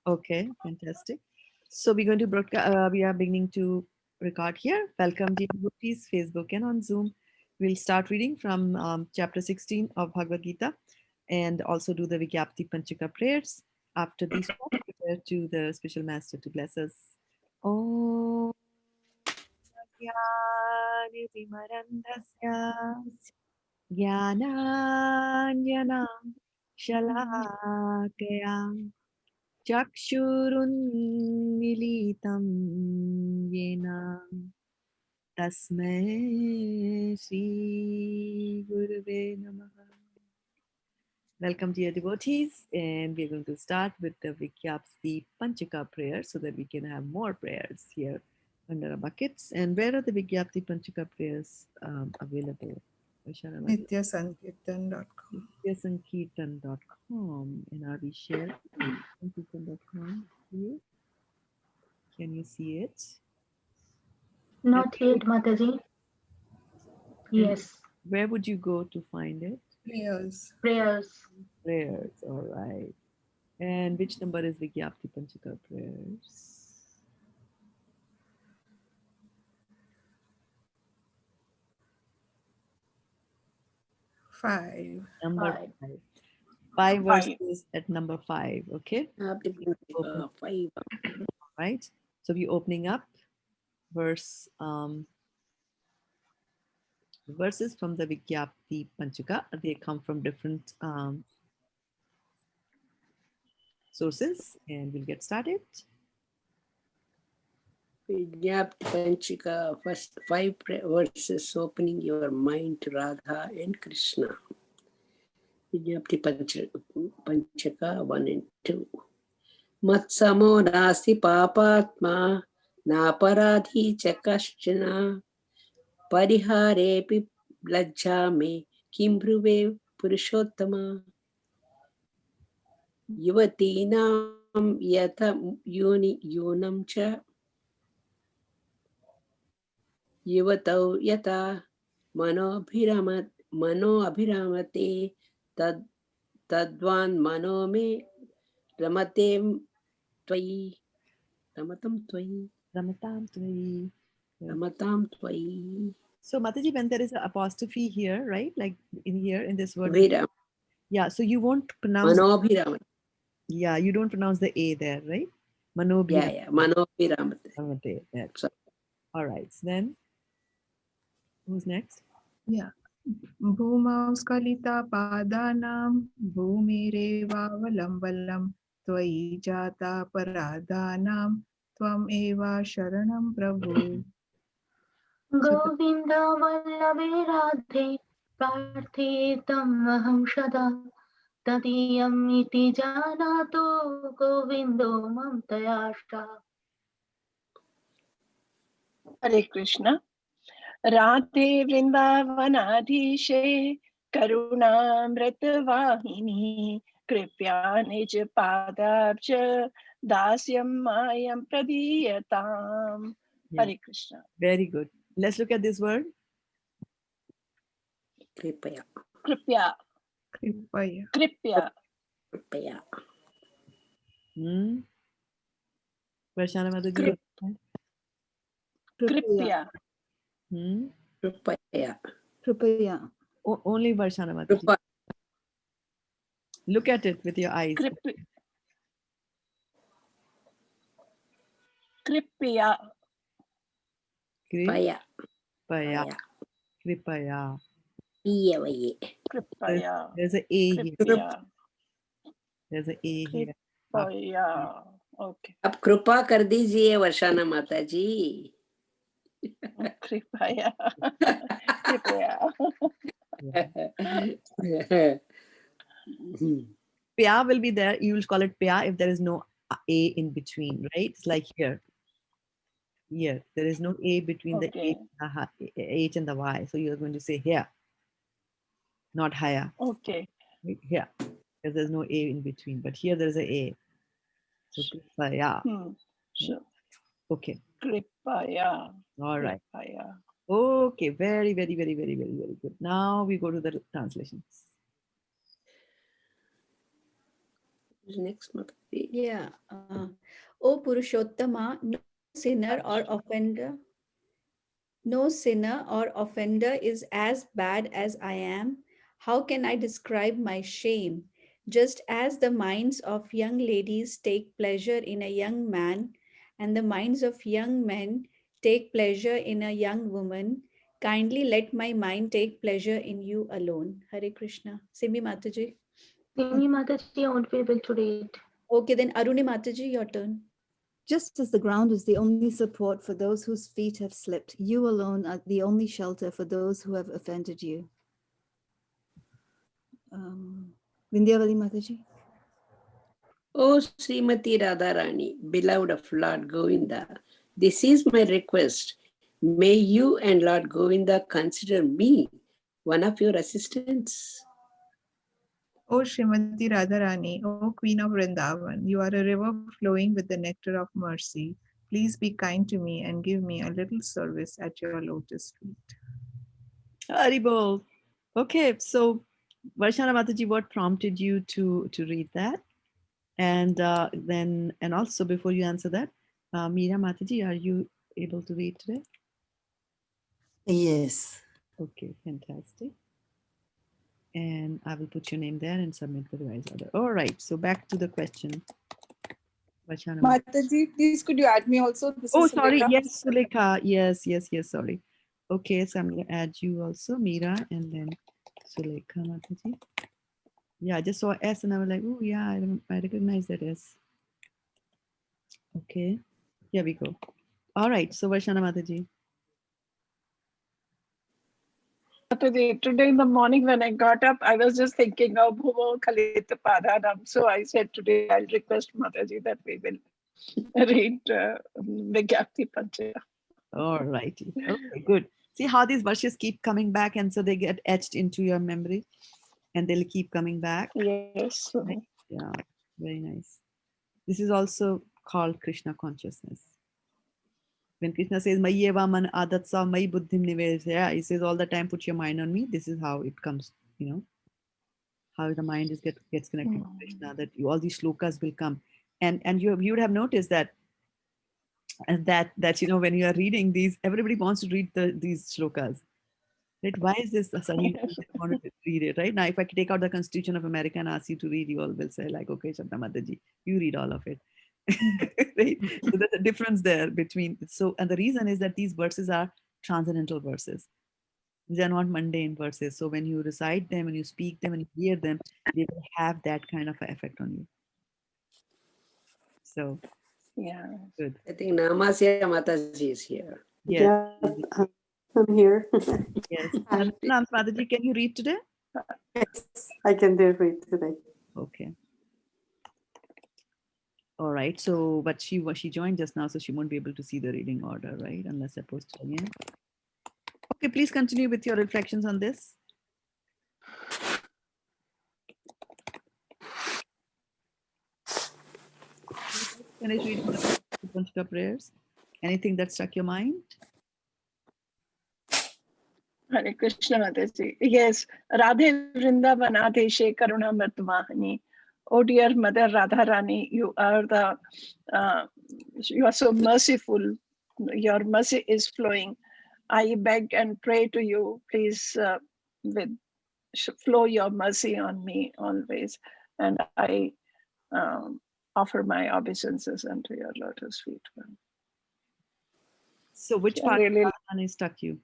Okay, fantastic. So we're going to broadcast. We are beginning to record here. Welcome, dear devotees, Facebook and on Zoom. We'll start reading from chapter 16 of Bhagavad Gita, and also do the Vijnapti Pancaka prayers. After these, prepare to the special master to bless us. Om Jnanitimarandasya Jnananjana Shalakaya Chakshurunmilitam Yena Tasmai Shri Gurave Namaha. Welcome, dear devotees, and we're going to start with the Vijnapti Pancaka prayer so that we can have more prayers here under our buckets. And where are the Vijnapti Pancaka prayers available? Vaishnavi? nityasankirtan.com. nityasankirtan.com. And are we sharing sankirtan.com here? Can you see it? Not yet, Mataji. Yes. Where would you go to find it? Prayers. Prayers. Prayers, all right. And which number is Vijnapti Pancaka prayers? Five. Number Five. 5. 5 verses at number 5, okay? 5. Right? So we're opening up verses from the Vijnapti Pancaka. They come from different sources, and we'll get started. Vijnapti Pancaka, first 5 verses opening your mind to Radha and Krishna. Vijnapti Pancaka 1 and 2. Matsamo Dasi Papatma Naparadhi Chakashchana Pariharepi Lajjame Kimbruve Purushottama Yuvatinam Yata Yunam Cha Yuvatau Yata Mano Abhiramate Tadvan Mano Me Ramatem Twai Ramatam Twai Ramatam Tvai. Ramatam Twai. So Mataji, when there is an apostrophe here, right? Like in this word. Viram. Yeah, so you won't pronounce. Manobhiram. Yeah, you don't pronounce the A there, right? Manobhiram. Yeah. Manobhiram. There. Sorry. All right. So then, who's next? Yeah. Bhumau skalita padanam bhumirevaavalambalam tvai jata paradanam tvam eva sharanam prabhu. Govinda Vallabe Radhe Prarthe Tamaham Shada Tadiyam iti Janato Govindo Mam Tayashta. Hare Krishna. Radhe Vrindavanaadhishe Karunamrita Vahini Kripya Nij Padabja Dasyam Mayam Pradiyatam. Hare Krishna. Very good. Let's look at this word. Kripaya. Kripya. Kripaya. Kripya. Kripaya. Varshana Mataji. Kripya. Kripaya. Kripaya. Only Varshana Mataji. Look at it with your eyes. Kripya. Paya. Kripaya. Kripaya. Kripaya. There's an A here. There's an A here. Kripaya. Okay. अब कृपा कर दीजिए वर्षाना माता जी. Kripaya. Kripaya. Pya will be there. You will call it Pya if there is no A in between, right? It's like here. Here. There is no A between the H and the Y. So you're going to say here. Not higher. Okay. Here. Because there's no A in between. But here there's an A. So Kripaya. Sure. Okay. Kripaya. All right. Kripaya. Okay. Very, very, very, very, very, very good. Now we go to the translations. Next month. Yeah. O Purushottama, no sinner or offender is as bad as I am. How can I describe my shame? Just as the minds of young ladies take pleasure in a young man, and the minds of young men take pleasure in a young woman, kindly let my mind take pleasure in you alone. Hare Krishna. Simi Mataji. Simi Mataji, I won't be able to read. Okay, then Aruni Mataji, your turn. Just as the ground is the only support for those whose feet have slipped, you alone are the only shelter for those who have offended you. Vindhyavali Mataji. O Srimati Radharani, beloved of Lord Govinda, this is my request. May you and Lord Govinda consider me one of your assistants. O Srimati Radharani, O Queen of Vrindavan, you are a river flowing with the nectar of mercy. Please be kind to me and give me a little service at your lotus feet. Haribol. Okay, so Varshana Mataji, what prompted you to read that? And then, and also before you answer that, Meera Mataji, are you able to read today? Yes. Okay, fantastic. And I will put your name there and submit the revised order. All right, so back to the question. Varshana Mataji. Mataji, please could you add me also? This Oh, is sorry. Sulekha. Yes, Sulekha. Yes, sorry. Okay, so I'm going to add you also, Meera, and then Sulekha Mataji. Yeah, I just saw S and I was like, oh, yeah, I recognize that S. Okay, here we go. All right, so Varshana Mataji. Today in the morning when I got up, I was just thinking of Bhuvo Khalita Padhanam. So I said today I'll request Mataji that we will read Vijnapti Pancaka. All righty. Okay, good. See how these verses keep coming back and so they get etched into your memory and they'll keep coming back. Yes. Right? Yeah, very nice. This is also called Krishna consciousness. When Krishna says, Mayyeva man adatsa mai buddhim nivesh, yeah, he says all the time, put your mind on me. This is how it comes, how the mind gets connected to Krishna, that all these shlokas will come. And you would have noticed that when you are reading these, everybody wants to read these shlokas. Right? Why is this suddenly want to read it? Right now, if I take out the Constitution of America and ask you to read, you all will say like, okay, Shraddha Mataji, you read all of it. Right? So there's a difference there between. So, and the reason is that these verses are transcendental verses. These are not mundane verses. So when you recite them and you speak them and you hear them, they will have that kind of effect on you. So, Yeah. good. I think Namasya Mataji is here. Yes. Yeah, I'm here. Yes. Nam Mataji, can you read today? Yes, I can do it today. Okay. All right. So, but she joined just now, so she won't be able to see the reading order, right? Unless I post it again. Okay, please continue with your reflections on this. Finish reading the Pancaka prayers. Anything that struck your mind? Hare Krishna Mataji. Yes. Radhe Vrindavanadeshe Karuna Mritmahani. Oh dear Mother Radharani, you are so merciful. Your mercy is flowing. I beg and pray to you, please flow your mercy on me always. And I offer my obeisances unto your lotus feet. So, which Yeah, part really- of Radharani struck you?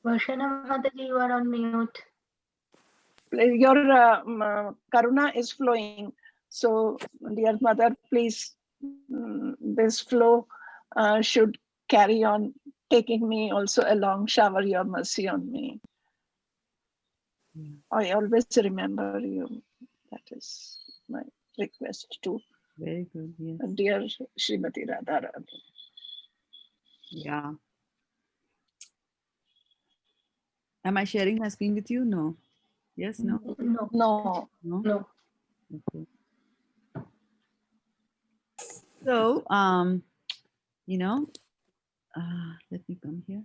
Varshana Mataji, you are on mute. Your karuna is flowing. So, dear mother, please, this flow should carry on, taking me also along. Shower your mercy on me. Yeah. I always remember you. That is my request to Very good. Yes. dear Srimati Radharani. Yeah. Am I sharing my screen with you? No. Yes. No. No. No. No. No. Okay. So, let me come here.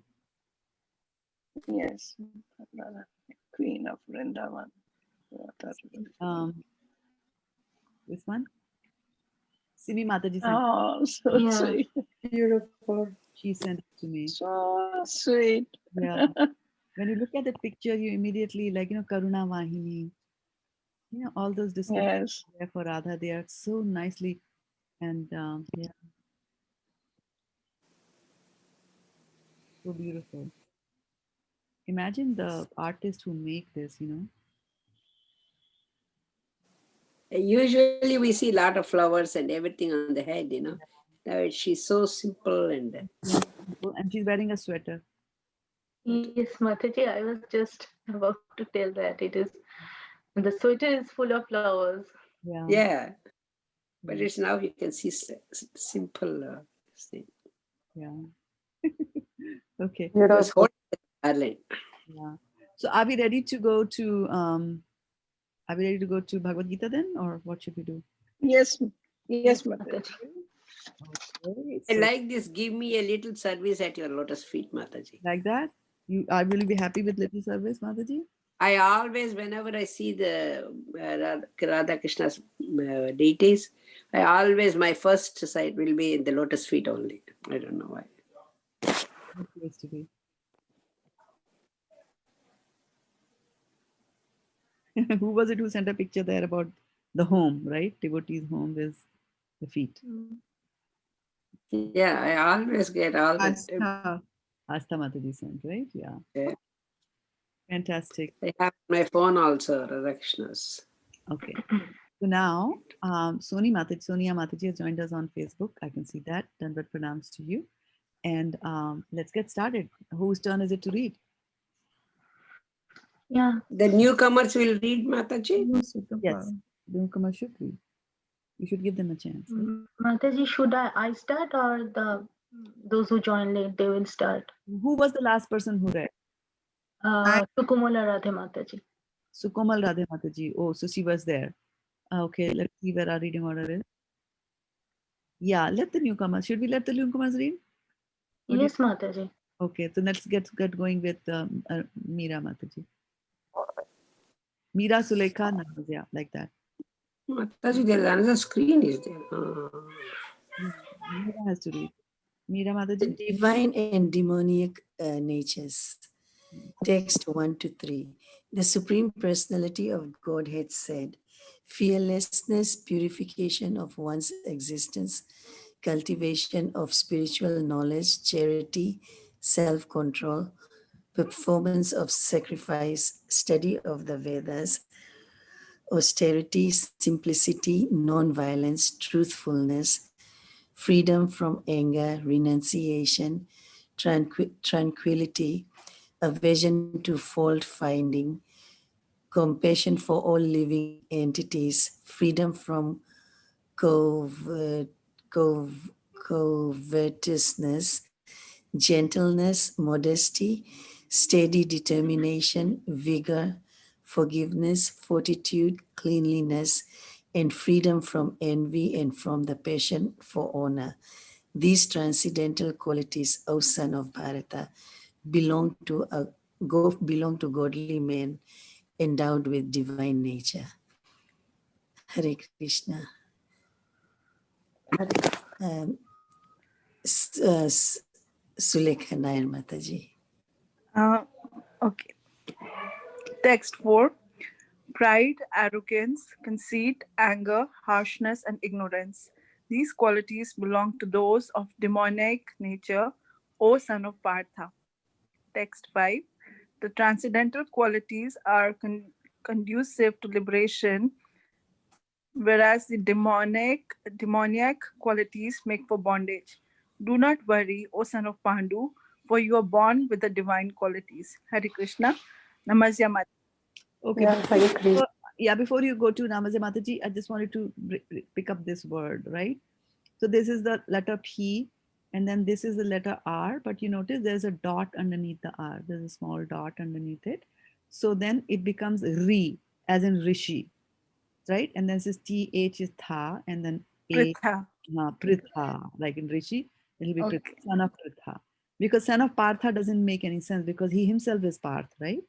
Yes. Queen of Vrindavan. This one, Simi Mataji sent. Oh, so Yeah. sweet. Beautiful. She sent it to me. So sweet. Yeah. When you look at the picture, you immediately Karuna Vahini, all those descriptions Yes. there for Radha. They are so nicely and yeah, so beautiful. Imagine the artist who make this. Usually we see a lot of flowers and everything on the head, Now she's so simple and And she's wearing a sweater. Yes, Mataji, I was just about to tell that it is. The sweater is full of flowers. Yeah. yeah. But Yeah. it's now you can see simple thing. Yeah. Okay. Just Beautiful. hold the garland. Yeah. So are we ready to go to Bhagavad Gita then, or what should we do? Yes. Yes, Yes, Mataji. Okay. I So like this. Give me a little service at your lotus feet, Mataji. like that, I will be happy with little service, Mataji. I always, whenever I see the Radha Krishna's deities, my first sight will be in the lotus feet only. I don't know why. Good place to be. Who was it who sent a picture there about the home, right? Devotee's home is the feet. Yeah, I always get all that. Astha. Asta Mataji sent, right? Yeah. Yeah. Fantastic. I have my phone also, Radha Krishna's. Okay. So now, Sonia Mataji has joined us on Facebook. I can see that. Dandavat pranams to you. And let's get started. Whose turn is it to read? Yeah. The newcomers will read, Mataji. Yes. The newcomer should read. You should give them a chance. Right? Mataji, should I start or those who join late, they will start? Who was the last person who read? Tukumula Radhe Mataji. Sukomal Radhe Mataji. Oh, so she was there. Okay, let's see where our reading order is. Yeah, let the newcomers. Should we let the newcomers read? Yes, Mataji. Okay, so let's get going with Meera Mataji. Meera Sulekha Namaz, yeah, like that. Mataji, there is another screen, is there? Meera has to read. Meera The Mataji. divine and demoniac natures. Text 1 to 3. The Supreme Personality of Godhead said, fearlessness, purification of one's existence, cultivation of spiritual knowledge, charity, self-control, performance of sacrifice, study of the Vedas, austerity, simplicity, non-violence, truthfulness, freedom from anger, renunciation, tranquility, aversion to fault finding, compassion for all living entities, freedom from covetousness, gentleness, modesty, steady determination, vigor, forgiveness, fortitude, cleanliness, and freedom from envy and from the passion for honor. These transcendental qualities, O son of Bharata, belong to godly men endowed with divine nature. Hare Krishna. Sulekha Nair Mataji. Okay. Text 4. Pride, arrogance, conceit, anger, harshness, and ignorance. These qualities belong to those of demoniac nature, O son of Partha. Text 5. The transcendental qualities are conducive to liberation, whereas the demoniac qualities make for bondage. Do not worry, O son of Pandu, for you are born with the divine qualities. Hare Krishna. Namasya Mata. Okay. Yeah, I agree. Before you go to Namaste Mataji, I just wanted to pick up this word, right? So this is the letter P, and then this is the letter R, but you notice there's a dot underneath the R. There's a small dot underneath it. So then it becomes Ri, as in Rishi, right? And then this is TH is Tha, and then A, Pritha. Pritha, like in Rishi, it'll be Okay. Pritha, son of Pritha. Because son of Partha doesn't make any sense because he himself is Parth, right?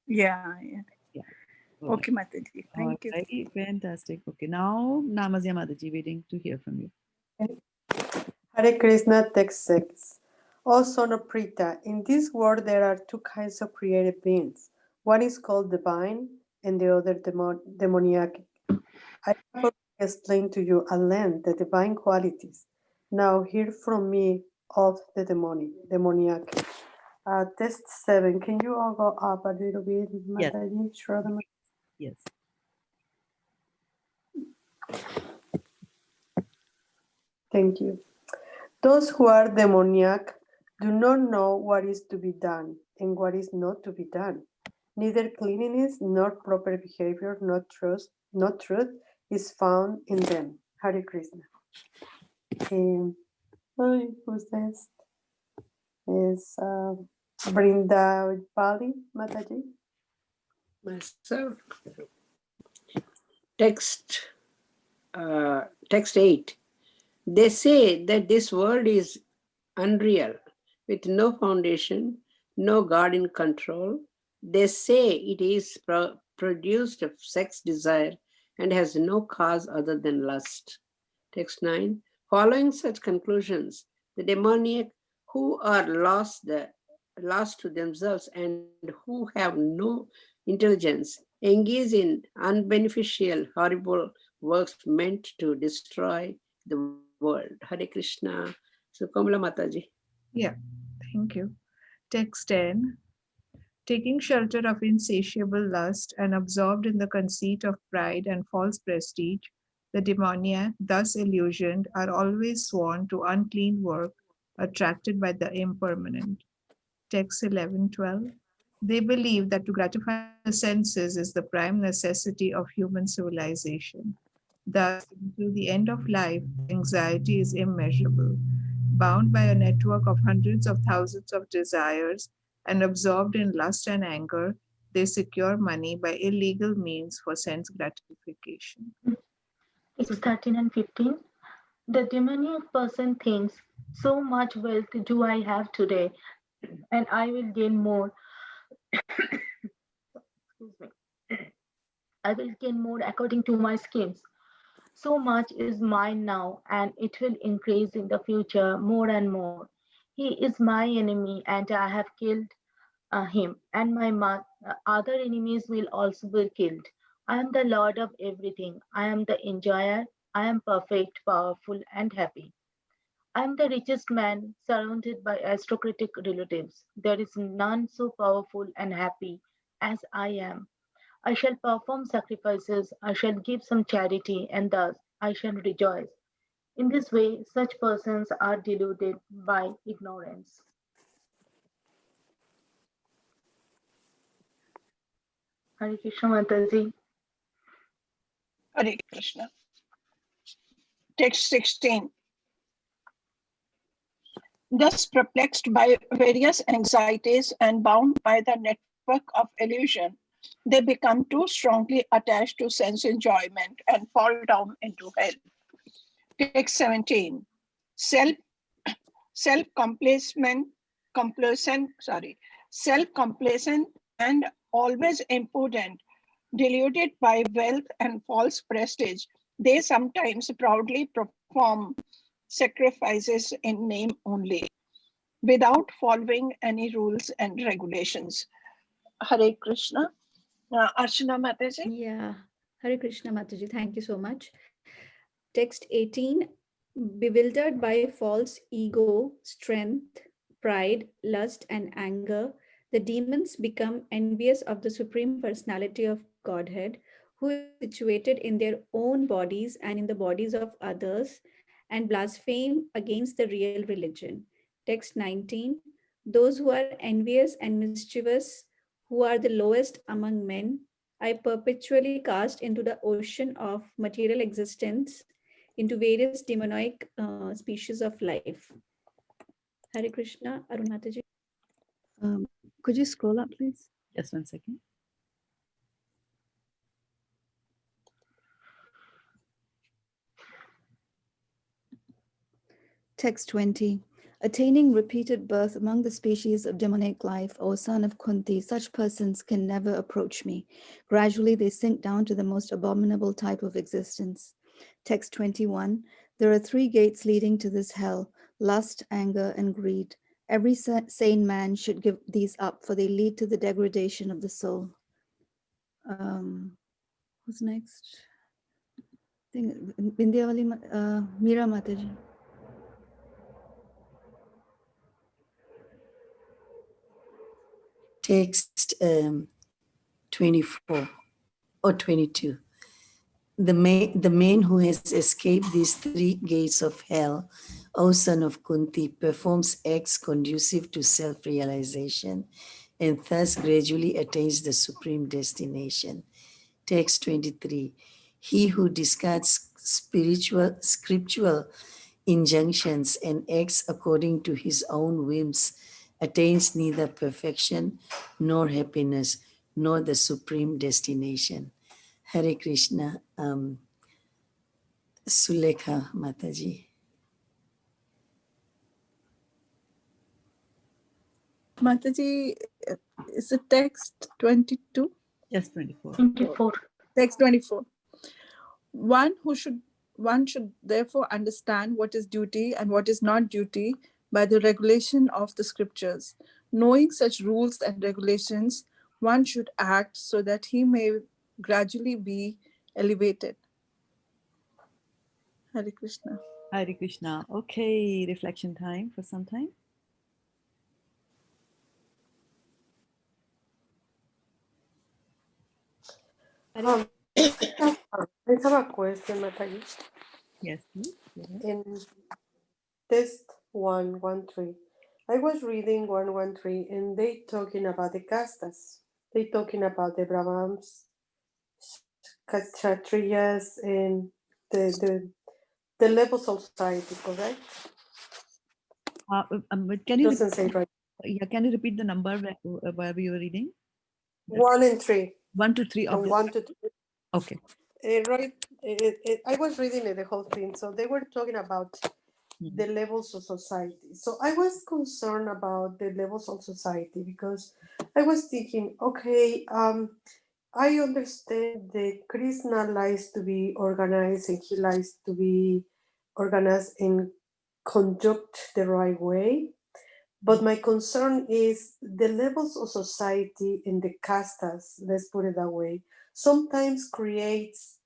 Yeah, yeah. Yeah. All right. Okay, Mataji. All Thank you. right. Fantastic. Okay. Now, Namasya Mataji, waiting to hear from you. Hare Krishna, text 6. O son of Prita, in this world there are two kinds of created beings. One is called divine and the other demoniac. I have already explained to you at length the divine qualities. Now hear from me of the demoniac. Test 7. Can you all go up a little bit, Yes. Mataji? Shraddha? Yes. Thank you. Those who are demoniac do not know what is to be done and what is not to be done. Neither cleanliness nor proper behavior nor truth is found in them. Hare Krishna. Who's this? Is Vrindavali Mataji? Myself. Text, text 8. They say that this world is unreal, with no foundation, no God in control. They say it is produced of sex desire and has no cause other than lust. Text 9. Following such conclusions, the demoniac who are lost to themselves and who have no intelligence engage in unbeneficial, horrible works meant to destroy the world. Hare Krishna. So, Kamala Mataji. Yeah, thank you. Text 10. Taking shelter of insatiable lust and absorbed in the conceit of pride and false prestige, the demoniac, thus illusioned, are always sworn to unclean work, attracted by the impermanent. Text 11:12. They believe that to gratify the senses is the prime necessity of human civilization. Thus, until the end of life, anxiety is immeasurable. Bound by a network of hundreds of thousands of desires and absorbed in lust and anger, they secure money by illegal means for sense gratification. It's 13 and 15. The demoniac person thinks, so much wealth do I have today, and I will gain more. Excuse me. I will gain more according to my schemes. So much is mine now, and it will increase in the future more and more. He is my enemy, and I have killed him, and my other enemies will also be killed. I am the Lord of everything. I am the enjoyer. I am perfect, powerful, and happy. I am the richest man surrounded by aristocratic relatives. There is none so powerful and happy as I am. I shall perform sacrifices, I shall give some charity, and thus I shall rejoice. In this way, such persons are deluded by ignorance. Hare Krishna Mataji. Hare Krishna. Text 16. Thus perplexed by various anxieties and bound by the network of illusion, they become too strongly attached to sense enjoyment and fall down into hell. Text 17. Self complacent, self-complacent and always impudent, deluded by wealth and false prestige, they sometimes proudly perform sacrifices in name only, without following any rules and regulations. Hare Krishna. Archana Mataji. Yeah. Hare Krishna Mataji, thank you so much. Text 18. Bewildered by false ego, strength, pride, lust, and anger, the demons become envious of the Supreme Personality of Godhead, who is situated in their own bodies and in the bodies of others, and blaspheme against the real religion. Text 19. Those who are envious and mischievous, who are the lowest among men, I perpetually cast into the ocean of material existence, into various demonic species of life. Hare Krishna, Arun Mataji. Could you scroll up, please? Just 1 second. Text 20. Attaining repeated birth among the species of demonic life, O son of Kunti, such persons can never approach me. Gradually, they sink down to the most abominable type of existence. Text 21. There are 3 gates leading to this hell: lust, anger, and greed. Every sane man should give these up, for they lead to the degradation of the soul. Who's next? I think Bindyavali, Meera Mataji. Text 24 or 22. The man who has escaped these 3 gates of hell, O son of Kunti, performs acts conducive to self-realization and thus gradually attains the supreme destination. Text 23. He who discards scriptural injunctions and acts according to his own whims attains neither perfection nor happiness nor the supreme destination. Hare Krishna. Sulekha Mataji. Mataji, is it text 22? Just 24. 24. Text 24. One should therefore understand what is duty and what is not duty by the regulation of the scriptures. Knowing such rules and regulations, one should act so that he may gradually be elevated. Hare Krishna. Hare Krishna. Okay, reflection time for some time. I have a question, Mataji. Yes, please. In test 113, I was reading 113 and they talking about the castas. They talking about the Brahmans, Kshatriyas, and the levels of society, correct? But can you Doesn't say right. Yeah, can you repeat the number where we were reading? 1 and 3. 1 to 3 of From the 1 to 3. Okay. Right. I was reading the whole thing. So they were talking about the levels of society. So I was concerned about the levels of society because I was thinking, okay, I understand that Krishna likes to be organized and he likes to be organized and conduct the right way. But my concern is the levels of society in the castas, let's put it that way, sometimes creates,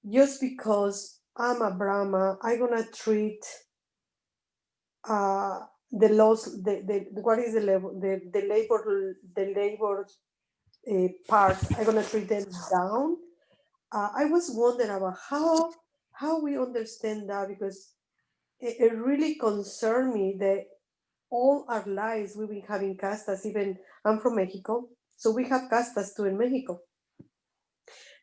just because I'm a Brahma, I'm gonna treat the laws, what is the level, the labor part, I'm gonna treat them down. I was wondering about how we understand that, because it really concerned me that all our lives we've been having castas. Even I'm from Mexico, so we have castas too in Mexico.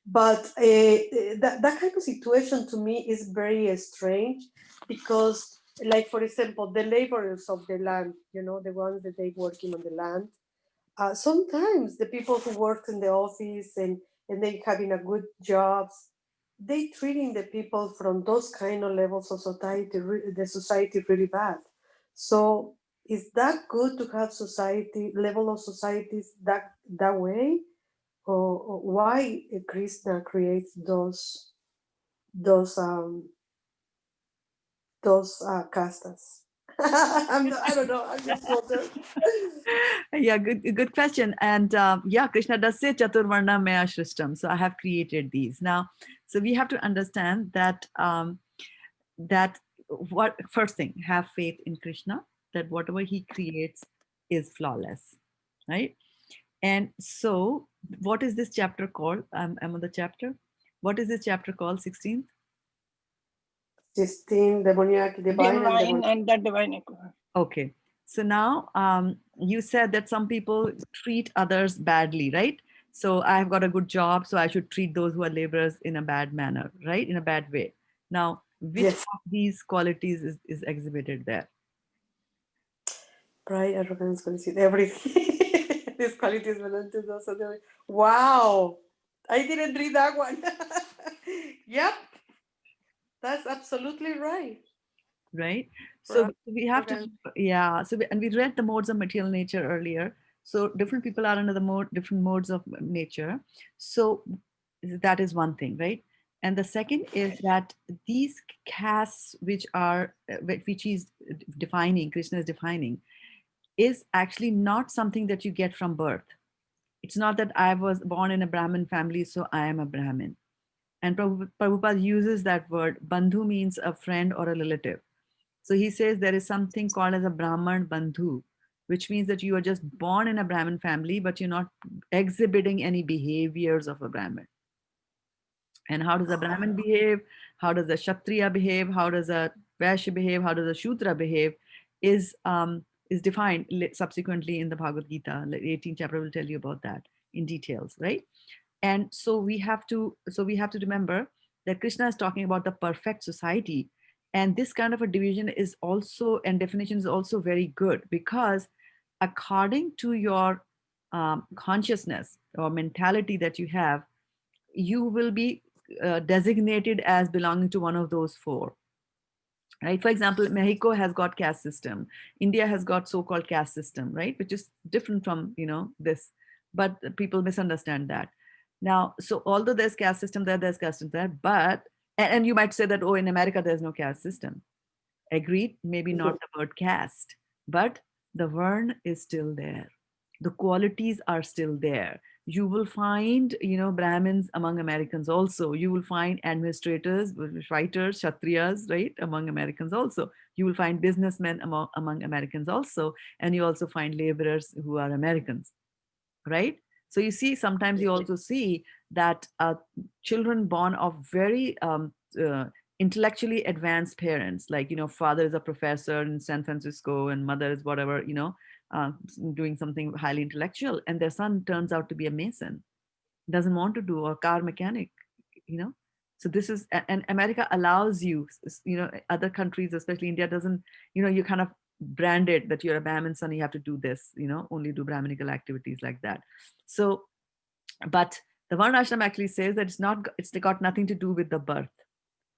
But that kind of situation to me is very strange, because, like, for example, the laborers of the land, the ones that they working on the land, sometimes the people who work in the office and they having a good jobs, they treating the people from those kind of levels of society, the society really bad. So is that good to have society level of societies that way, or why Krishna creates those castas? I don't know. I'm just wondering. Yeah, good question. And yeah, Krishna does say Chaturvarna Maya Shrishtam. So I have created these now. So we have to understand that that what first thing, have faith in Krishna, that whatever he creates is flawless, right? And so what is this chapter called? I'm on the chapter. What is this chapter called? 16th? 16, demoniac, divine and the divine equivalent. Okay. So now you said that some people treat others badly, right? So I've got a good job, so I should treat those who are laborers in a bad manner, right? In a bad way. Now, which Yes. of these qualities is exhibited there? Pride, arrogance, conceit, everything. These qualities belong to those other. Wow, I didn't read that one. Yep, that's absolutely right. Right? So we have to, yeah. So and we read the modes of material nature earlier. So different people are under the different modes of nature. So that is one thing, right? And the second is that these castes, which are which is defining, Krishna is defining, is actually not something that you get from birth. It's not that I was born in a Brahmin family, so I am a Brahmin. And Prabhupada uses that word. Bandhu means a friend or a relative. So he says there is something called as a Brahman Bandhu, which means that you are just born in a Brahmin family, but you're not exhibiting any behaviors of a Brahmin. And how does a Brahmin behave? How does a Kshatriya behave? How does a Vaishya behave? How does a Shudra behave? Is defined subsequently in the Bhagavad Gita. The 18th chapter will tell you about that in details, right? And so we have to remember that Krishna is talking about the perfect society. And this kind of a division is also, and definition is also very good, because according to your consciousness or mentality that you have, you will be designated as belonging to one of those four, right? For example, Mexico has got caste system. India has got so-called caste system, right? Which is different from, this, but people misunderstand that. Now, so although there's caste system there, there's caste system there, but, and you might say that, oh, in America, there's no caste system. Agreed, maybe not the word caste, but the Varn is still there. The qualities are still there. You will find, Brahmins among Americans also. You will find administrators, writers, Kshatriyas, right, among Americans also. You will find businessmen among Americans also. And you also find laborers who are Americans, right? So you see, sometimes you also see that children born of very intellectually advanced parents, like, father is a professor in San Francisco and mother is whatever, doing something highly intellectual, and their son turns out to be a mason, doesn't want to do, or car mechanic, so this is, and America allows you, other countries, especially India, doesn't, you kind of branded that you're a Brahmin son, you have to do this, only do Brahminical activities like that. So, but the Varnashram actually says that it's got nothing to do with the birth.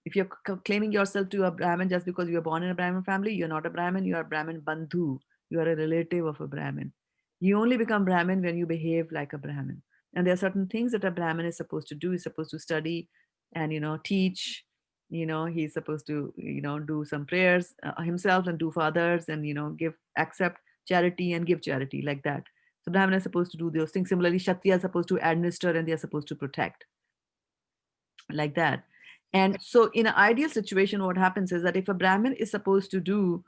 If you're claiming yourself to a Brahmin just because you were born in a Brahmin family, you're not a Brahmin, you are a Brahmin Bandhu. You are a relative of a Brahmin. You only become Brahmin when you behave like a Brahmin. And there are certain things that a Brahmin is supposed to do. He's supposed to study and, teach. He's supposed to, do some prayers himself and do for others, and, accept charity and give charity, like that. So Brahmin is supposed to do those things. Similarly, Kshatriya is supposed to administer and they are supposed to protect, like that. And so in an ideal situation, what happens is that if a Brahmin is supposed to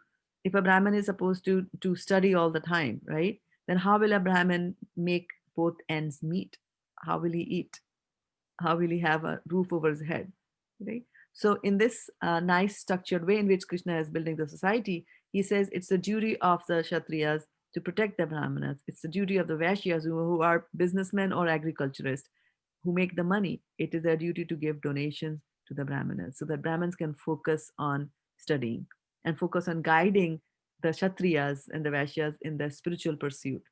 study all the time, right? Then how will a Brahmin make both ends meet? How will he eat? How will he have a roof over his head, right? So in this nice structured way in which Krishna is building the society, he says it's the duty of the Kshatriyas to protect the Brahmanas. It's the duty of the Vaishyas who are businessmen or agriculturists who make the money. It is their duty to give donations to the Brahmanas so that Brahmins can focus on studying and focus on guiding the Kshatriyas and the Vaishyas in their spiritual pursuit,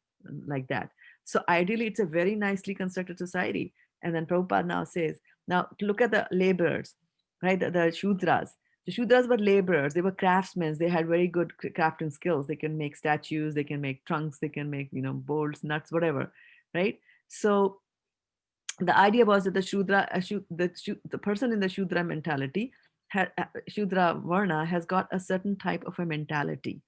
like that. So ideally, it's a very nicely constructed society. And then Prabhupada now says, now look at the laborers, right? The Shudras. The Shudras were laborers. They were craftsmen. They had very good crafting skills. They can make statues. They can make trunks. They can make, bolts, nuts, whatever, right? So the idea was that the person in the Shudra mentality, Shudra Varna, has got a certain type of a mentality.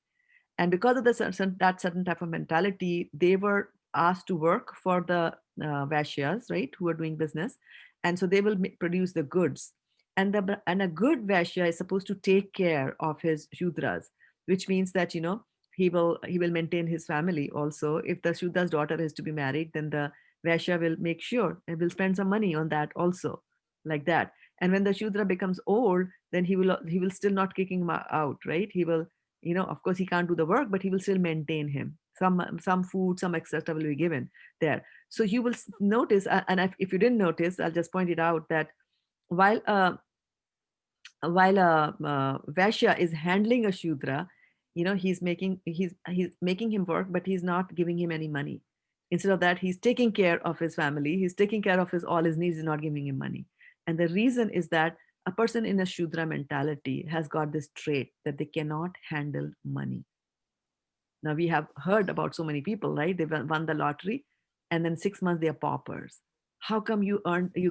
And because of that certain type of mentality, they were asked to work for the Vaishyas, right, who are doing business. And so they will produce the goods. And a good Vaishya is supposed to take care of his Shudras, which means that, he will maintain his family also. If the Shudra's daughter is to be married, then the Vaishya will make sure and will spend some money on that also, like that. And when the Shudra becomes old, then he will still not kicking him out, right? He will, of course he can't do the work, but he will still maintain him. Some food, some etc. will be given there. So you will notice, and if you didn't notice, I'll just point it out that while a Vaishya is handling a Shudra, he's making him work, but he's not giving him any money. Instead of that, he's taking care of his family. He's taking care of all his needs. He's not giving him money. And the reason is that a person in a Shudra mentality has got this trait that they cannot handle money. Now, we have heard about so many people, right? They won the lottery and then 6 months they are paupers. How come you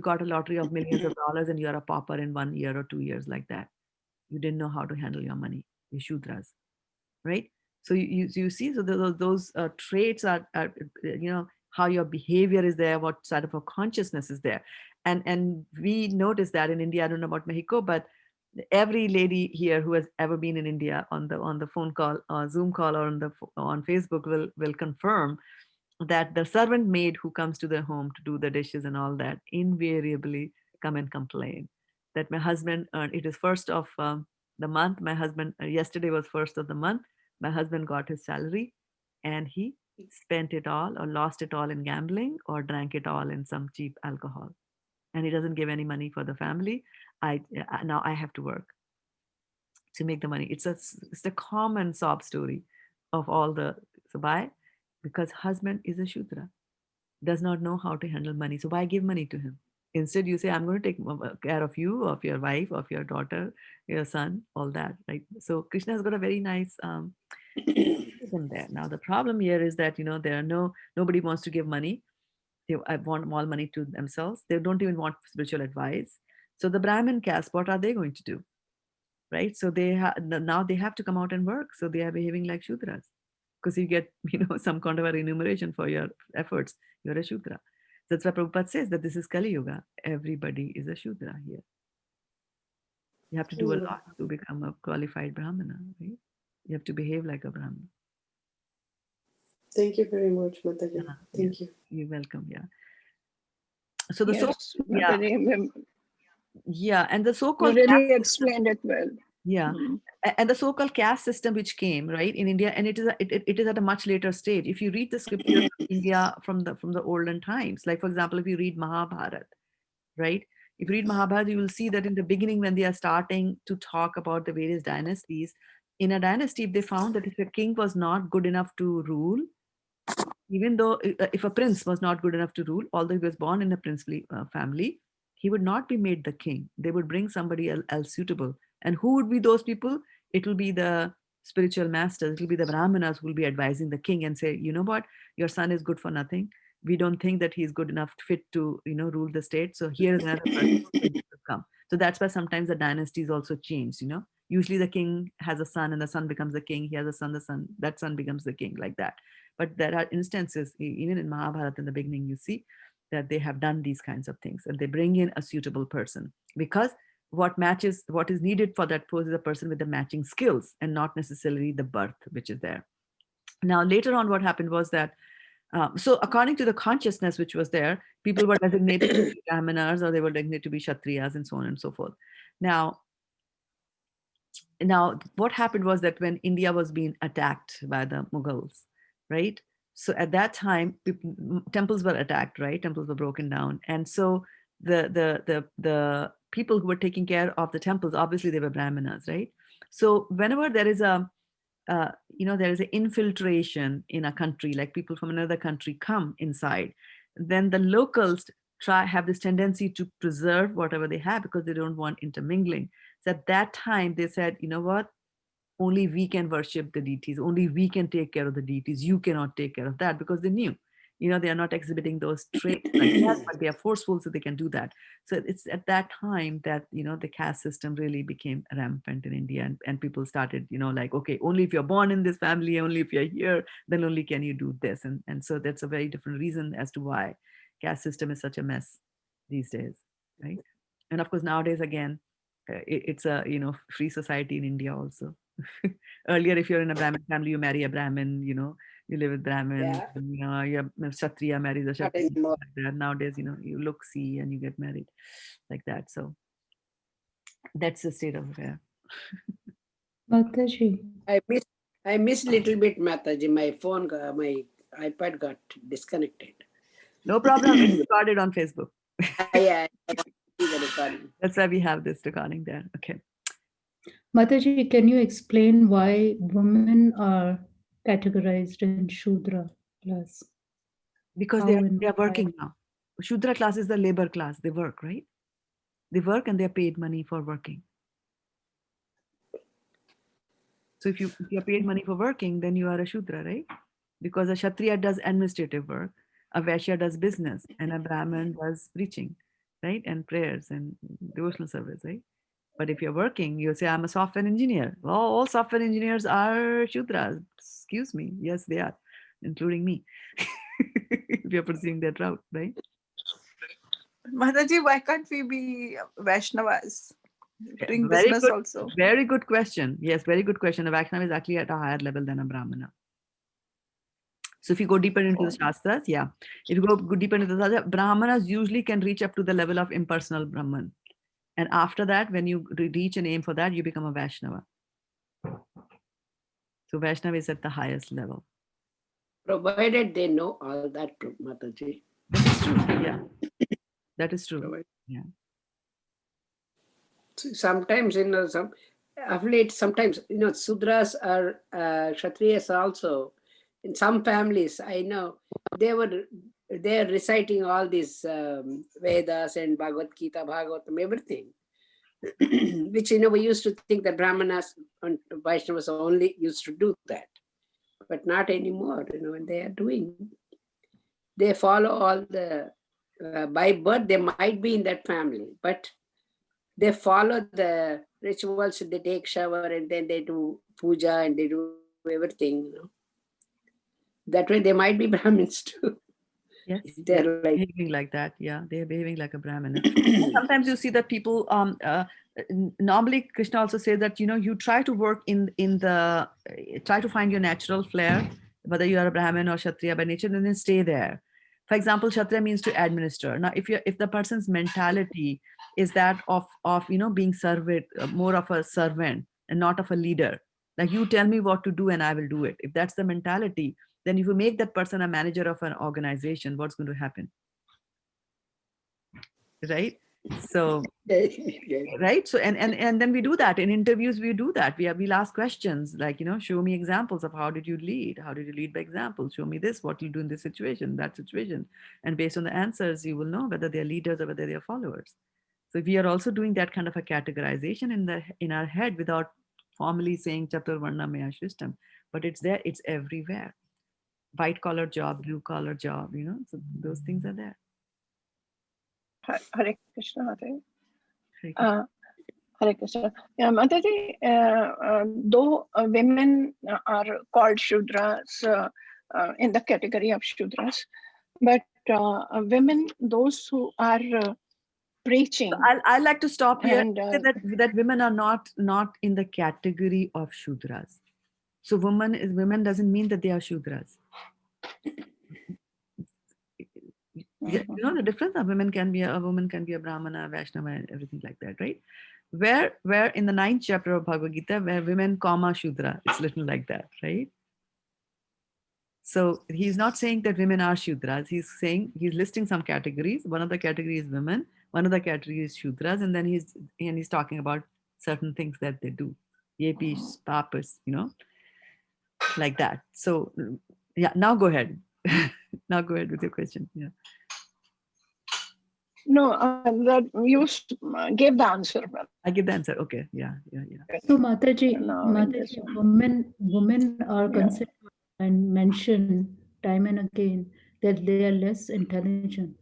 got a lottery of millions of dollars and you're a pauper in 1 year or 2 years like that? You didn't know how to handle your money. You Shudras, right? So you see, so those traits are, how your behavior is there, what side of a consciousness is there. And we notice that in India, I don't know about Mexico, but every lady here who has ever been in India on the phone call or Zoom call or on Facebook will confirm that the servant maid who comes to their home to do the dishes and all that invariably come and complain that my husband earned, it is first of the month. My husband, yesterday was first of the month. My husband got his salary and he spent it all or lost it all in gambling or drank it all in some cheap alcohol. And he doesn't give any money for the family. Now I have to work to make the money. It's a common sob story of all the, so why? Because husband is a Shudra, does not know how to handle money. So why give money to him? Instead, you say, I'm going to take care of you, of your wife, of your daughter, your son, all that, right? So Krishna has got a very nice system there. Now, the problem here is that, there are nobody wants to give money. They want all money to themselves. They don't even want spiritual advice. So the Brahmin caste, what are they going to do? Right? So now they have to come out and work. So they are behaving like Shudras because you get, some kind of a remuneration for your efforts. You're a Shudra. That's why Prabhupada says that this is Kali Yuga. Everybody is a Shudra here. You have to do a lot to become a qualified Brahmana, right? You have to behave like a Brahmana. Thank you very much, Mataji. Thank you. You're welcome. Yeah. So the Yes, and the so-called you really explained it well. Yeah. And the so-called caste system which came right in India, and it is at a much later stage. If you read the scriptures of India from the olden times, like for example, if you read Mahabharata, right? If you read Mahabharata, you will see that in the beginning, when they are starting to talk about the various dynasties, in a dynasty, if they found that if a king was not good enough to rule, even though if a prince was not good enough to rule, although he was born in a princely family, he would not be made the king. They would bring somebody else suitable. And who would be those people? It will be the spiritual masters. It will be the Brahmanas who will be advising the king and say, you know what, your son is good for nothing. We don't think that he's good enough fit to, rule the state. So here is another person who can come. So that's why sometimes the dynasties also change, Usually the king has a son and the son becomes the king. He has a son, that son becomes the king, like that. But there are instances, even in Mahabharata in the beginning, you see that they have done these kinds of things and they bring in a suitable person because what is needed for that post is a person with the matching skills and not necessarily the birth which is there. Now, later on, what happened was that, so according to the consciousness which was there, people were designated to be Brahmanas or they were designated to be Kshatriyas and so on and so forth. Now, what happened was that when India was being attacked by the Mughals, right? So at that time, temples were attacked, right? Temples were broken down. And so the people who were taking care of the temples, obviously they were Brahmanas, right? So whenever there is there is an infiltration in a country, like people from another country come inside, then the locals have this tendency to preserve whatever they have because they don't want intermingling. So at that time, they said, you know what? Only we can worship the deities. Only we can take care of the deities. You cannot take care of that, because they knew, they are not exhibiting those traits like that, but they are forceful, so they can do that. So it's at that time that, the caste system really became rampant in India, and people started, like, okay, only if you're born in this family, only if you're here, then only can you do this. And so that's a very different reason as to why caste system is such a mess these days, right? And of course, nowadays, again, it's a, free society in India also. Earlier, if you're in a Brahmin family, you marry a Brahmin, you live with Brahmin, your Kshatriya marries a Kshatriya. Like nowadays, you look, see, and you get married like that. So that's the state of affair. Mataji. I missed a little bit, Mataji. My iPad got disconnected. No problem. It's recorded on Facebook. Yeah, I see the recording. That's why we have this recording there. Okay. Mataji, can you explain why women are categorized in Shudra class? Because they are working now. Shudra class is the labor class. They work, right? They work and they're paid money for working. So if you're paid money for working, then you are a Shudra, right? Because a Kshatriya does administrative work, a Vaishya does business, and a Brahmin does preaching, right? And prayers and devotional service, right? But if you're working, you say, I'm a software engineer. Well, all software engineers are Shudras. Excuse me. Yes, they are, including me. If you're pursuing that route, right? Mataji, why can't we be Vaishnavas doing Very business good. also? Very good question. Yes, very good question. A Vaishnava is actually at a higher level than a Brahmana. So if you go deeper into the Shastras, yeah. If you go deeper into the Shastras, Brahmanas usually can reach up to the level of impersonal Brahman. And after that, when you reach an aim for that, you become a Vaishnava. So Vaishnava is at the highest level. Provided they know all that, Mataji. That is true. Yeah. That is true. Yeah. Sometimes, of late, sometimes, Sudras are Kshatriyas also. In some families, I know, they're reciting all these Vedas and Bhagavad Gita, Bhagavatam, everything. Which, we used to think that Brahmanas and Vaishnavas only used to do that. But not anymore, when they are doing. They follow all the, by birth, they might be in that family, but they follow the rituals, they take shower and then they do puja and they do everything. That way they might be Brahmins too. Yes, they're behaving like that. Yeah, they're behaving like a Brahmana. Sometimes you see that people, normally Krishna also says that, you try to work try to find your natural flair, whether you are a Brahmin or Kshatriya by nature, and then stay there. For example, Kshatriya means to administer. Now, if the person's mentality is that of being servant, more of a servant and not of a leader, like you tell me what to do and I will do it. If that's the mentality, then if you make that person a manager of an organization, what's going to happen? Right? So, right? So, and then we do that in interviews. We do that. We'll ask questions like, show me examples of how did you lead? How did you lead by example? Show me this. What you do in this situation, that situation, and based on the answers, you will know whether they're leaders or whether they're followers. So we are also doing that kind of a categorization in our head without formally saying Chaturvarna Maya Shristam, but it's there. It's everywhere. White collar job, blue collar job, so those things are there. Hare Krishna, Hare Krishna. Yeah, Mataji, though women are called Shudras in the category of Shudras, but women, those who are preaching. I like to stop here and say that women are not in the category of Shudras. So women doesn't mean that they are Shudras. You know the difference? A woman can be a Brahmana, Vaishnava, and everything like that, right? Where in the 9th chapter of Bhagavad Gita, where women, Shudra, it's written like that, right? So he's not saying that women are Shudras. He's listing some categories. One of the categories is women. One of the categories is Shudras, and then he's talking about certain things that they do, yepis, papas, like that. So yeah, now go ahead. Now go ahead with your question. Yeah. No, that you gave the answer. I give the answer. Okay. Yeah. So Mataji, women are considered and mentioned time and again that they are less intelligent.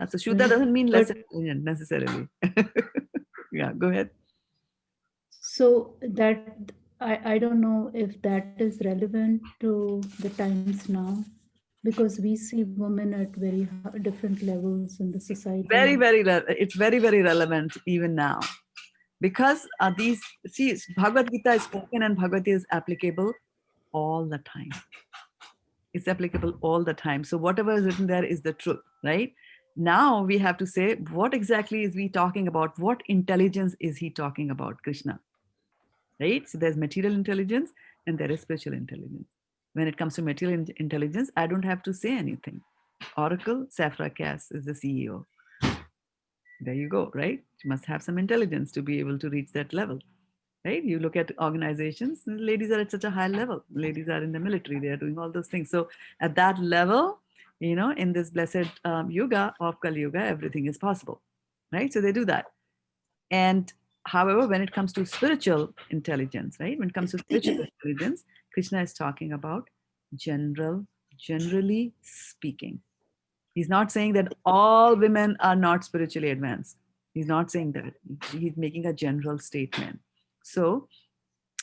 So Shudra doesn't mean less intelligent necessarily. Yeah, go ahead. So that I don't know if that is relevant to the times now, because we see women at very different levels in the society. It's very, very relevant even now. Because Bhagavad Gita is spoken and Bhagavad Gita is applicable all the time. It's applicable all the time. So whatever is written there is the truth, right? Now we have to say, what exactly is he talking about? What intelligence is he talking about, Krishna? Right? So there's material intelligence and there is spiritual intelligence. When it comes to material intelligence, I don't have to say anything. Oracle, Safra Cass is the CEO. There you go, right? You must have some intelligence to be able to reach that level, right? You look at organizations, ladies are at such a high level. Ladies are in the military, they are doing all those things. So at that level, in this blessed yuga of Kali Yuga, everything is possible, right? So they do that. And however, when it comes to spiritual intelligence, right? When it comes to spiritual intelligence, Krishna is talking about generally speaking. He's not saying that all women are not spiritually advanced. He's not saying that. He's making a general statement. So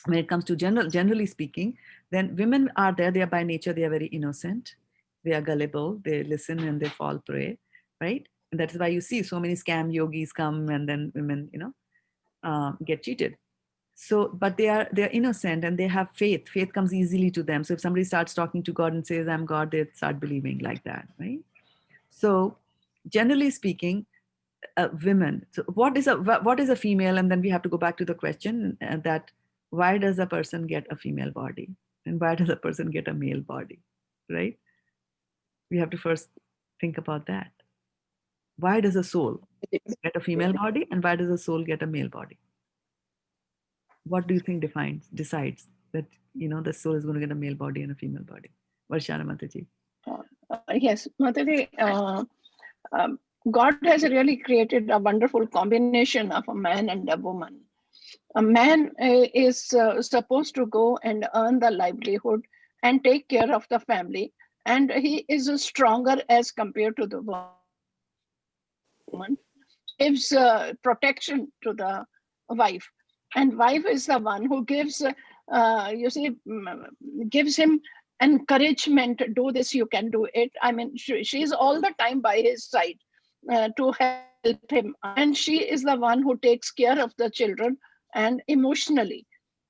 when it comes to generally speaking, then women are there. They are by nature, they are very innocent. They are gullible. They listen and they fall prey, right? And that is why you see so many scam yogis come and then women, get cheated. So, but they're innocent and they have faith. Faith comes easily to them. So if somebody starts talking to God and says, I'm God, they start believing like that, right? So generally speaking, women. So what is a female? And then we have to go back to the question that why does a person get a female body and why does a person get a male body, right? We have to first think about that. Why does a soul get a female body and why does a soul get a male body? What do you think decides that the soul is going to get a male body and a female body? Varshana Mataji. Yes, Mataji, God has really created a wonderful combination of a man and a woman. A man is supposed to go and earn the livelihood and take care of the family, and he is stronger as compared to the woman. Gives protection to the wife, and wife is the one who gives, gives him encouragement. Do this, you can do it. I mean, she's all the time by his side to help him, and she is the one who takes care of the children and emotionally.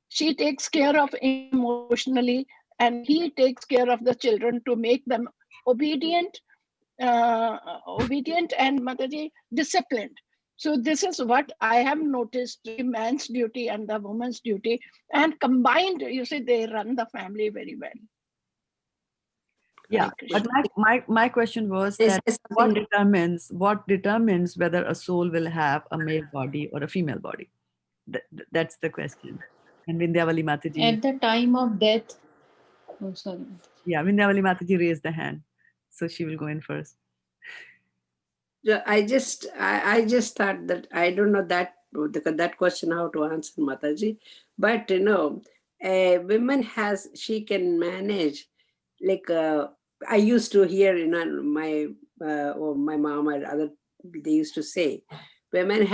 She takes care of emotionally, and he takes care of the children to make them obedient, and Mataji, disciplined. So this is what I have noticed: the man's duty and the woman's duty, and combined, you see, they run the family very well. Yeah, but my question was that what determines whether a soul will have a male body or a female body? That's the question. And Vindhyavali Mataji. At the time of death. Oh, sorry. Yeah, Vindhyavali Mataji raised the hand, so she will go in first. I just thought that I don't know that question how to answer, Mataji, but women she can manage, like I used to hear my or my mom or other, they used to say women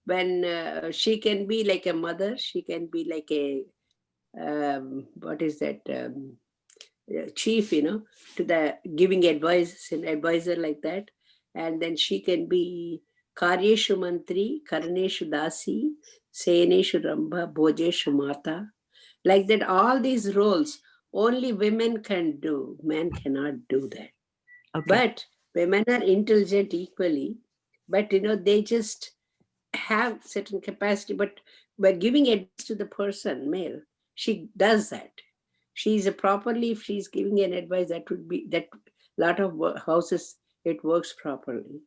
when she can be like a mother, she can be like a what is that chief, to the giving advice, an advisor like that. And then she can be Karyeshu Mantri, Karneshu Dasi, Seneshu Ramba, Bhojeshu Mata. Like that, all these roles only women can do. Men cannot do that. Okay. But women are intelligent equally, but they just have certain capacity. But by giving advice to the person, male, she does that. She's properly, if she's giving an advice, that would be that lot of houses it works properly,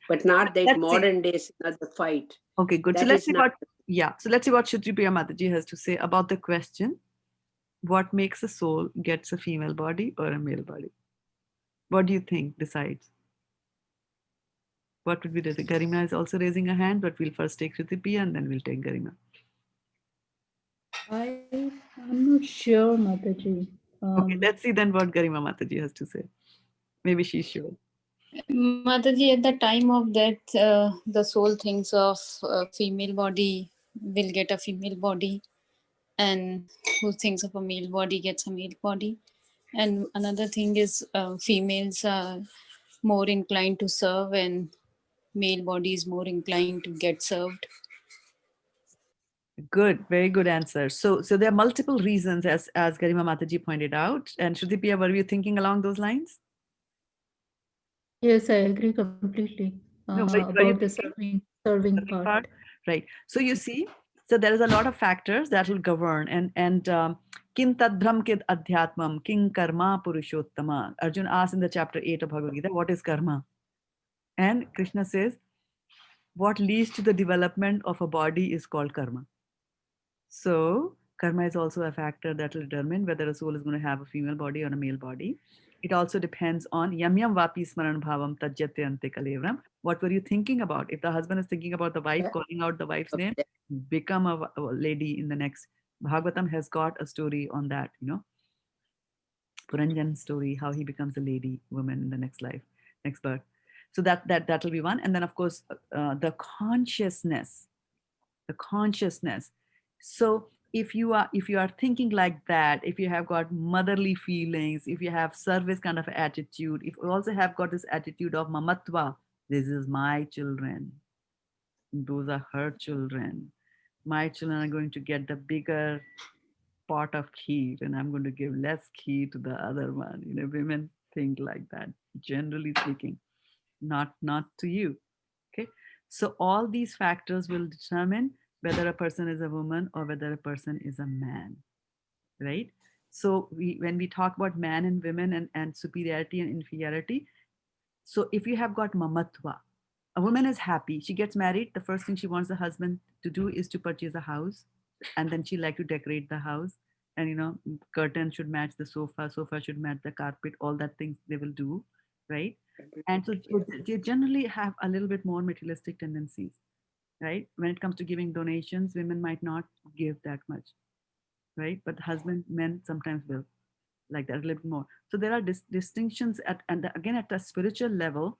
but not that modern days, not the fight. Okay, good. So let's see what Shraddha-devi Mataji has to say about the question: what makes a soul gets a female body or a male body? What do you think decides? What would be the Garima is also raising a hand, but we'll first take Shraddha-devi and then we'll take Garima. I'm not sure, Mataji. Okay, let's see then what Garima Mataji has to say. Maybe she's sure. Mataji, at the time of death, the soul thinks of female body will get a female body, and who thinks of a male body gets a male body. And another thing is females are more inclined to serve, and male body is more inclined to get served. Good, very good answer. So there are multiple reasons, as Garima Mataji pointed out. And Shraddha-devi, were you thinking along those lines? Yes, I agree completely about the serving part. Right. So you see, so there is a lot of factors that will govern. And kim tadbhram kid adhyatmam, king karma purushottama. Arjun asked in the chapter 8 of Bhagavad Gita, what is karma? And Krishna says, what leads to the development of a body is called karma. So karma is also a factor that will determine whether a soul is going to have a female body or a male body. It also depends on yam yam vapi smaran bhavam tajyate ante kalevram. What were you thinking about? If the husband is thinking about the wife, calling out the wife's name, become a lady in the next. Bhagavatam has got a story on that, Puranjan story, how he becomes a lady, woman in the next life, next birth. So that'll be one. And then of course, the consciousness. So if you are thinking like that, if you have got motherly feelings, if you have service kind of attitude, if you also have got this attitude of mamatva, this is my children, those are her children, my children are going to get the bigger pot of kheer and I'm going to give less kheer to the other one. Women think like that, generally speaking, not to you. Okay. So all these factors will determine whether a person is a woman or whether a person is a man, right? So when we talk about man and women and superiority and inferiority, so if you have got mamatva, a woman is happy, she gets married, the first thing she wants the husband to do is to purchase a house, and then she like to decorate the house, and curtain should match the sofa should match the carpet, all that things they will do, right? And so they generally have a little bit more materialistic tendencies, right? When it comes to giving donations, women might not give that much, right? But men sometimes will like that a little bit more. So there are distinctions again at a spiritual level,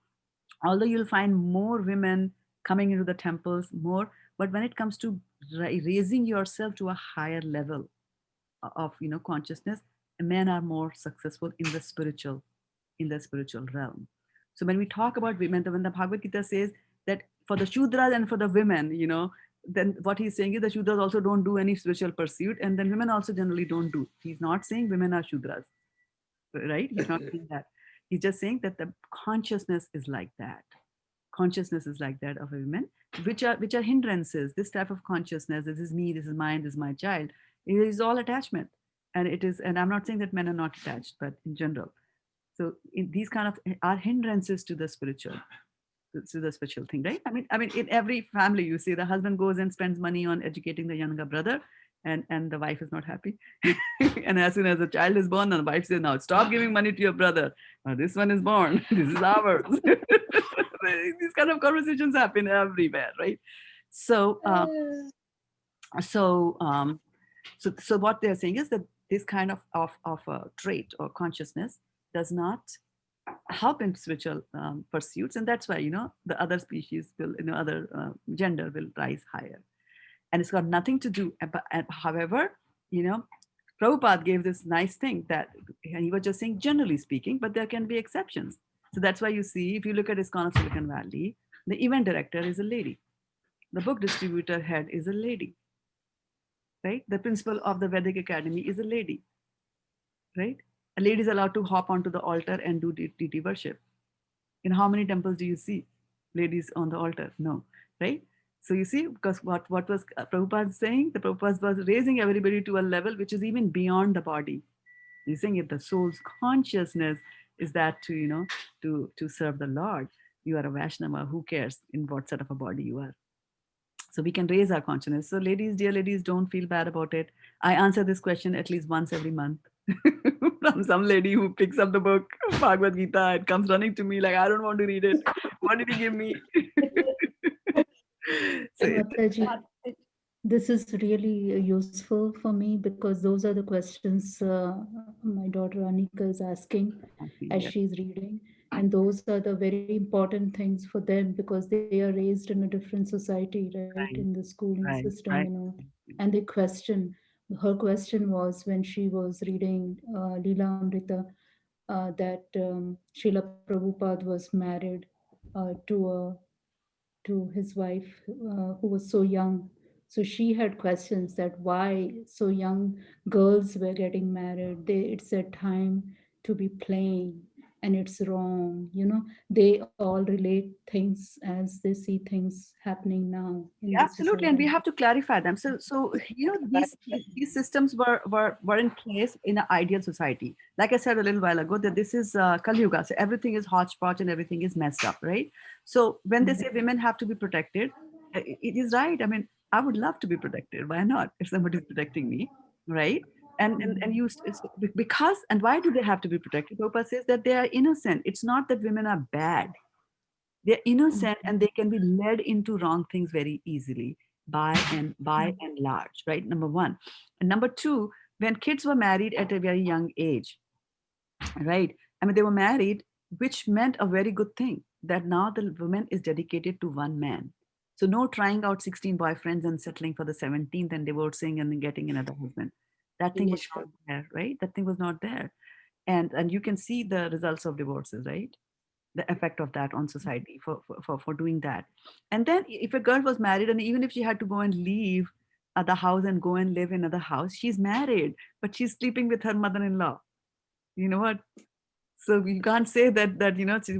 although you'll find more women coming into the temples more, but when it comes to raising yourself to a higher level of consciousness, men are more successful in the spiritual realm. So when we talk about women, when the Bhagavad Gita says that for the Shudras and for the women, then what he's saying is the Shudras also don't do any spiritual pursuit, and then women also generally don't do. He's not saying women are Shudras, right? He's not saying that. He's just saying that the consciousness is like that. Consciousness is like that of a woman, which are hindrances. This type of consciousness, this is me, this is mine, this is my child, it is all attachment. And I'm not saying that men are not attached, but in general. So these kind of are hindrances to the spiritual thing, right? I mean, in every family, you see the husband goes and spends money on educating the younger brother, and the wife is not happy. And as soon as the child is born, the wife says, "Now stop giving money to your brother. Now this one is born. This is ours." These kind of conversations happen everywhere, right? So, so what they're saying is that this kind of a trait or consciousness does not help in spiritual pursuits, and that's why the other species will, other gender will rise higher, and it's got nothing to do. However, Prabhupada gave this nice thing that, and he was just saying generally speaking, but there can be exceptions. So that's why you see, if you look at ISKCON of Silicon Valley, the event director is a lady, the book distributor head is a lady, right? The principal of the Vedic Academy is a lady, right? A lady is allowed to hop onto the altar and do deity worship. In how many temples do you see ladies on the altar? No, right? So you see, because what was Prabhupada saying? The Prabhupada was raising everybody to a level which is even beyond the body. He's saying if the soul's consciousness is that to serve the Lord, you are a Vaishnava, who cares in what sort of a body you are? So we can raise our consciousness. So ladies, dear ladies, don't feel bad about it. I answer this question at least once every month from some lady who picks up the book, Bhagavad Gita, and comes running to me like, I don't want to read it. What did you give me? Mataji, this is really useful for me because those are the questions my daughter Anika is asking as she's reading. And those are the very important things for them because they are raised in a different society, right? In the schooling system and all. And they question. Her question was when she was reading Leela Amrita that Srila Prabhupada was married to his wife who was so young. So she had questions that why so young girls were getting married. It's a time to be playing and it's wrong. They all relate things as they see things happening now in Absolutely, and we have to clarify them. So these systems were in place in an ideal society. Like I said a little while ago, that this is Kali Yuga, so everything is hodgepodge and everything is messed up, right? So when they say women have to be protected, it is right. I mean, I would love to be protected. Why not? If somebody is protecting me, right? And because, and why do they have to be protected? Prabhupada says that they are innocent. It's not that women are bad. They're innocent and they can be led into wrong things very easily by and large, right? Number one. And number two, when kids were married at a very young age, right? I mean, they were married, which meant a very good thing, that now the woman is dedicated to one man. So no trying out 16 boyfriends and settling for the 17th and divorcing and then getting another husband. That thing was not there, right? That thing was not there. And you can see the results of divorces, right? The effect of that on society for doing that. And then if a girl was married, and even if she had to go and leave the house and go and live in another house, she's married, but she's sleeping with her mother-in-law. You know what? So you can't say that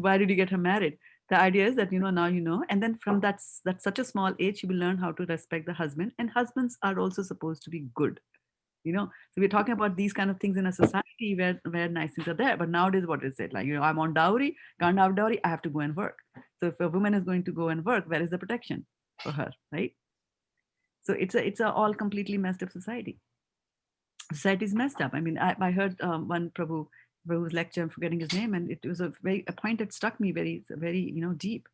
why did you get her married? The idea is that now and then from that's such a small age, she will learn how to respect the husband, and husbands are also supposed to be good. So we're talking about these kind of things in a society where nice things are there. But nowadays, what is it like? I'm on dowry, can't have dowry, I have to go and work. So if a woman is going to go and work, where is the protection for her, right? So it's a all completely messed up society. Society is messed up. I mean, I heard one Prabhu's lecture, I'm forgetting his name, and it was a point that struck me very, very, deep.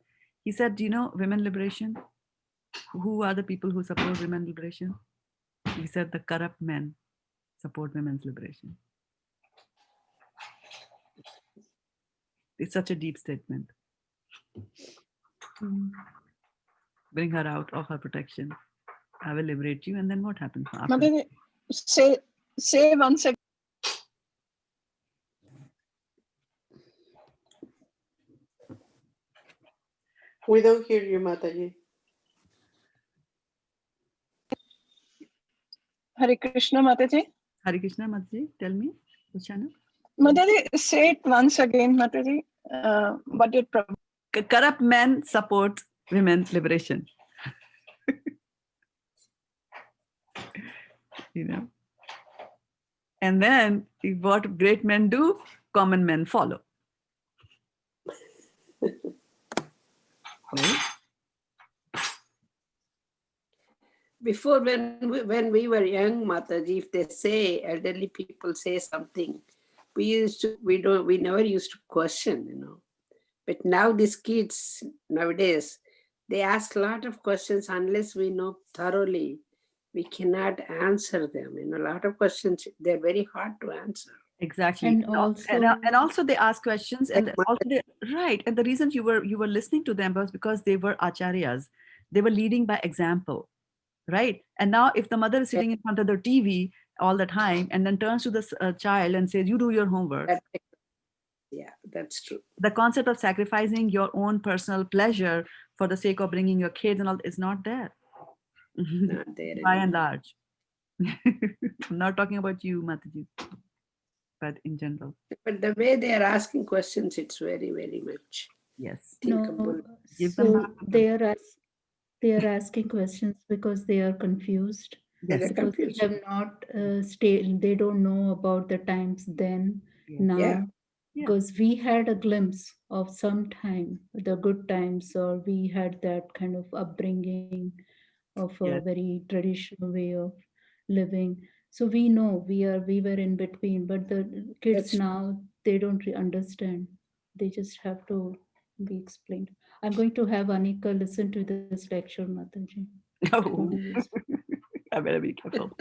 He said, women liberation, who are the people who support women liberation? He said the corrupt men support women's liberation. It's such a deep statement. Bring her out of her protection. I will liberate you. And then what happens after? Mother, say once again. We don't hear you, Mataji. Hare Krishna, Mataji. Hare Krishna, Mataji. Tell me, Kushana. Mataji, say it once again, Mataji. What did Prabhu? Corrupt men support women's liberation. And then what great men do, common men follow. Right? Before, when we were young, Mataji, if they say, elderly people say something, we never used to question, But now these kids nowadays, they ask a lot of questions. Unless we know thoroughly, we cannot answer them. A lot of questions, they're very hard to answer. Exactly. And also they ask questions, and also right. And the reason you were listening to them was because they were acharyas. They were leading by example, right? And now if the mother is sitting in front of the TV all the time and then turns to the child and says, you do your homework. Yeah, that's true. The concept of sacrificing your own personal pleasure for the sake of bringing your kids and all is not there. Not there by and large. I'm not talking about you, Mataji, but in general. But the way they are asking questions, it's very, very much thinkable. They are asking questions because they are confused. Yes. Because they have not they don't know about the times then, now. Yeah. Because we had a glimpse of some time, the good times, or we had that kind of upbringing of a very traditional way of living. So we know we were in between, but the kids now, they don't understand. They just have to be explained. I'm going to have Anika listen to this lecture, Mataji. Oh, I better be careful.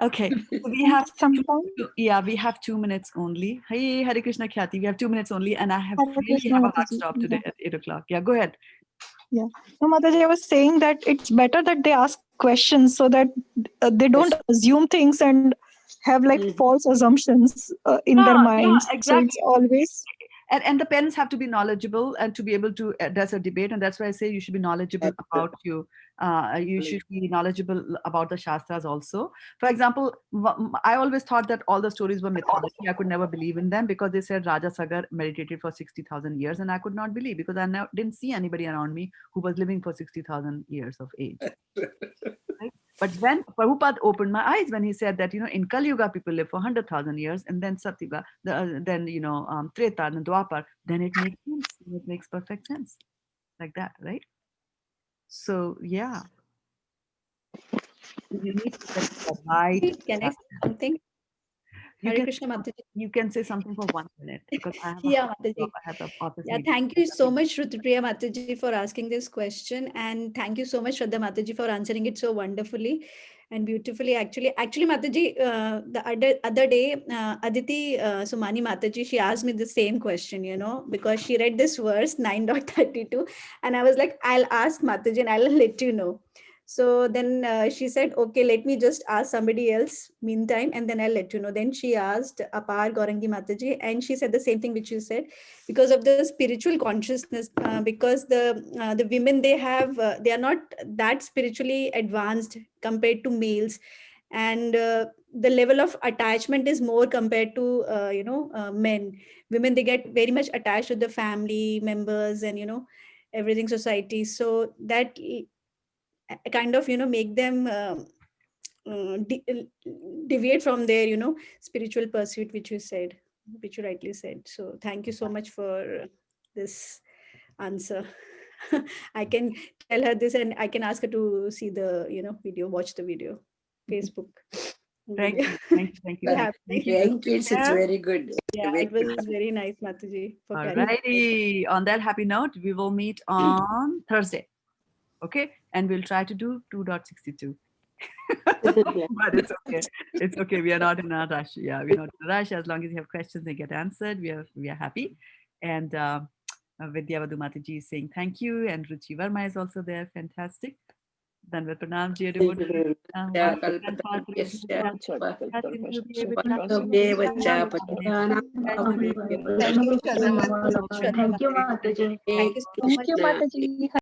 Okay, so we have we have 2 minutes only. Hey, Hare Krishna Khyati, we have 2 minutes only, and I have really have a hard stop today at 8 o'clock. Yeah, go ahead. Yeah, so Mataji, I was saying that it's better that they ask questions so that they don't assume things and have like false assumptions in their minds. Yeah, exactly. So it's always. And the parents have to be knowledgeable and to be able to address a debate. And that's why I say you should be knowledgeable about you. You should be knowledgeable about the Shastras also. For example, I always thought that all the stories were mythology. I could never believe in them because they said Raja Sagar meditated for 60,000 years. And I could not believe because I didn't see anybody around me who was living for 60,000 years of age. Right? But when Prabhupada opened my eyes when he said that, in Kali Yuga people live for 100,000 years, and then Satyuga, then, Treta and Dwapar, then it makes sense. It makes perfect sense. Like that, right? So, yeah. You need to get the right. Can I say something? Hare can Krishna, Mataji. you can say something for 1 minute because I have Yeah, I Mataji. have the author's Yeah, meeting. thank you so much, Shruti-priya Mataji, for asking this question. And thank you so much, Shraddha Mataji, for answering it so wonderfully and beautifully. Actually, Mataji, the other day, Aditi Sumani Mataji, she asked me the same question, because she read this verse 9.32. And I was like, I'll ask Mataji and I'll let you know. So then she said, okay, let me just ask somebody else meantime, and then I'll let you know. Then she asked Apar Gaurangi Mataji, and she said the same thing which you said, because of the spiritual consciousness, because the women, they are not that spiritually advanced compared to males, and the level of attachment is more compared to men. Women, they get very much attached to the family members and everything, society, so that kind of make them deviate from their spiritual pursuit, which you rightly said. So thank you so much for this answer. I can tell her this, and I can ask her to see the video, watch the video, Facebook Thank video. you. Thank you. Yeah, Thank you. Thank you. It's very good. yeah, Very it was very nice, Mataji, for carrying. Alrighty. On that happy note, we will meet on Thursday. Okay, and we'll try to do 2.62. But it's okay. It's okay. We are not in a rush. Yeah, we're not in a rush. As long as you have questions, they get answered. We are happy. And Vidyavadu Mataji is saying thank you, and Ruchi Verma is also there. Fantastic. Danvat Pranam, dear devotees. Yeah, Kalpataru, yes, yeah. Thank you, Mataji. Thank you so much. Krishna. Thank you, Mataji.